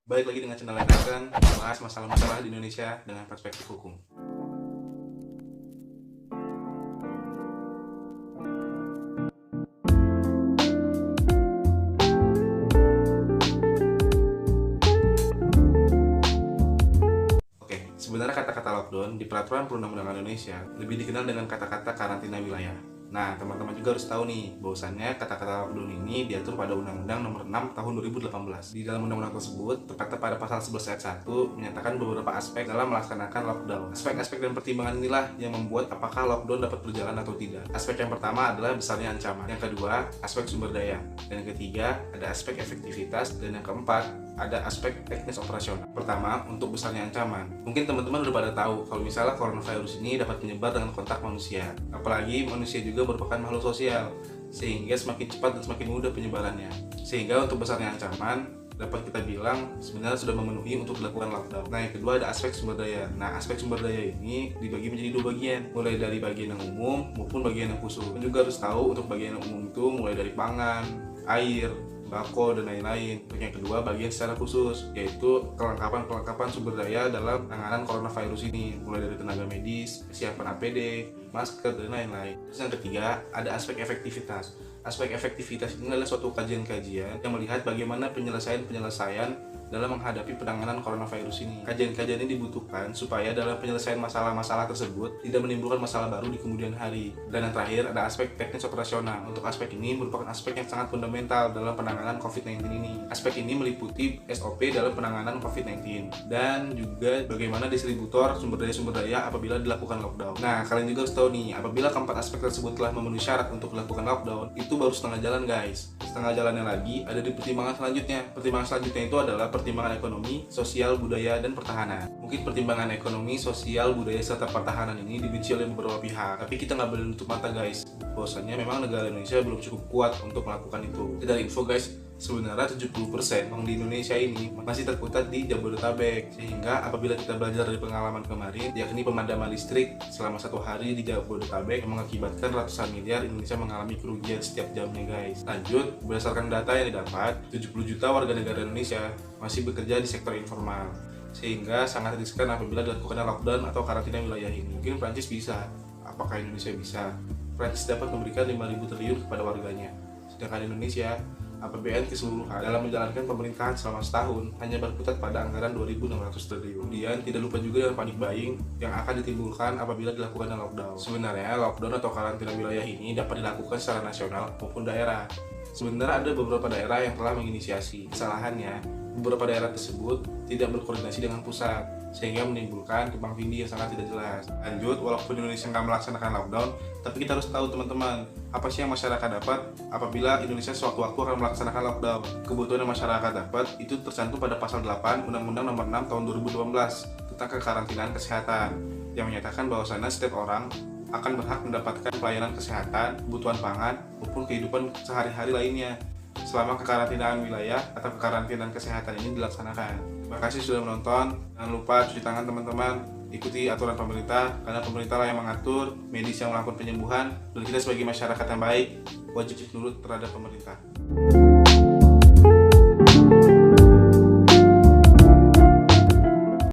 Balik lagi dengan channel yang akan membahas masalah-masalah di Indonesia dengan perspektif hukum. Oke, sebenarnya kata-kata lockdown di Peraturan Perundang-undangan Indonesia lebih dikenal dengan kata-kata karantina wilayah. Nah, teman-teman juga harus tahu nih, bahwasannya kata-kata lockdown ini diatur pada Undang-Undang Nomor 6 Tahun 2018. Di dalam undang-undang tersebut, tepatnya pada pasal 11 ayat 1, menyatakan beberapa aspek dalam melaksanakan lockdown. Aspek-aspek dan pertimbangan inilah yang membuat apakah lockdown dapat berjalan atau tidak. Aspek yang pertama adalah besarnya ancaman. Yang kedua, aspek sumber daya. Dan yang ketiga, ada aspek efektivitas. Dan yang keempat, ada aspek teknis operasional. Pertama, untuk besarnya ancaman. Mungkin teman-teman udah pada tahu kalau misalnya coronavirus ini dapat menyebar dengan kontak manusia. Apalagi manusia juga merupakan makhluk sosial, sehingga semakin cepat dan semakin mudah penyebarannya. Sehingga untuk besarnya ancaman dapat kita bilang sebenarnya sudah memenuhi untuk dilakukan lockdown. Nah, yang kedua ada aspek sumber daya. Nah, aspek sumber daya ini dibagi menjadi dua bagian, mulai dari bagian yang umum maupun bagian yang khusus. Dan juga harus tahu untuk bagian yang umum itu mulai dari pangan, air, bako, dan lain-lain. Untuk yang kedua, bagian secara khusus, yaitu kelengkapan sumber daya dalam penanganan coronavirus ini, mulai dari tenaga medis, kesiapan APD, masker, dan lain-lain. Terus yang ketiga, ada aspek efektivitas. Aspek efektivitas ini adalah suatu kajian-kajian yang melihat bagaimana penyelesaian dalam menghadapi penanganan coronavirus ini. Kajian-kajian ini dibutuhkan supaya dalam penyelesaian masalah-masalah tersebut tidak menimbulkan masalah baru di kemudian hari. Dan yang terakhir ada aspek teknis operasional. Untuk aspek ini merupakan aspek yang sangat fundamental dalam penanganan COVID-19 ini. Aspek ini meliputi SOP dalam penanganan COVID-19 dan juga bagaimana distributor sumber daya apabila dilakukan lockdown. Nah, kalian juga harus tahu nih, apabila keempat aspek tersebut telah memenuhi syarat untuk dilakukan lockdown, itu baru setengah jalan, guys. Setengah jalannya lagi ada di pertimbangan selanjutnya. Pertimbangan selanjutnya itu adalah pertimbangan ekonomi, sosial, budaya, dan pertahanan. Mungkin pertimbangan ekonomi, sosial, budaya, serta pertahanan ini dibenci oleh beberapa pihak. Tapi kita nggak boleh nutup mata, guys. Bahwasannya memang negara Indonesia belum cukup kuat untuk melakukan itu. Dari info, guys, sebenarnya 70% orang di Indonesia ini masih terpusat di Jabodetabek. Sehingga apabila kita belajar dari pengalaman kemarin, yakni pemadaman listrik selama 1 hari di Jabodetabek yang mengakibatkan ratusan miliar, Indonesia mengalami kerugian setiap jamnya, guys. Lanjut, berdasarkan data yang didapat, 70 juta warga negara Indonesia masih bekerja di sektor informal, sehingga sangat riskan apabila dilakukan lockdown atau karantina wilayah ini. Mungkin Prancis bisa, apakah Indonesia bisa? Prancis dapat memberikan 5.000 triliun kepada warganya, sedangkan Indonesia APBN keseluruhan dalam menjalankan pemerintahan selama setahun hanya berkutat pada anggaran 2.600 triliun. Kemudian tidak lupa juga dengan panic buying yang akan ditimbulkan apabila dilakukan lockdown. Sebenarnya lockdown atau karantina wilayah ini dapat dilakukan secara nasional maupun daerah. Sebenarnya ada beberapa daerah yang telah menginisiasi. Kesalahannya, beberapa daerah tersebut tidak berkoordinasi dengan pusat, sehingga menimbulkan tumpang tindih yang sangat tidak jelas. Lanjut, walaupun Indonesia nggak melaksanakan lockdown, tapi kita harus tahu, teman-teman, apa sih yang masyarakat dapat apabila Indonesia suatu waktu akan melaksanakan lockdown. Kebutuhan yang masyarakat dapat itu tercantum pada pasal 8 Undang-Undang Nomor 6 Tahun 2018 tentang kekarantinaan kesehatan, yang menyatakan bahwasannya setiap orang akan berhak mendapatkan pelayanan kesehatan, kebutuhan pangan, maupun kehidupan sehari-hari lainnya selama kekarantinaan wilayah atau kekarantinaan kesehatan ini dilaksanakan. Terima kasih sudah menonton. Jangan lupa cuci tangan, teman-teman. Ikuti aturan pemerintah, karena pemerintah lah yang mengatur, medis yang melakukan penyembuhan, dan kita sebagai masyarakat yang baik wajib nurut terhadap pemerintah.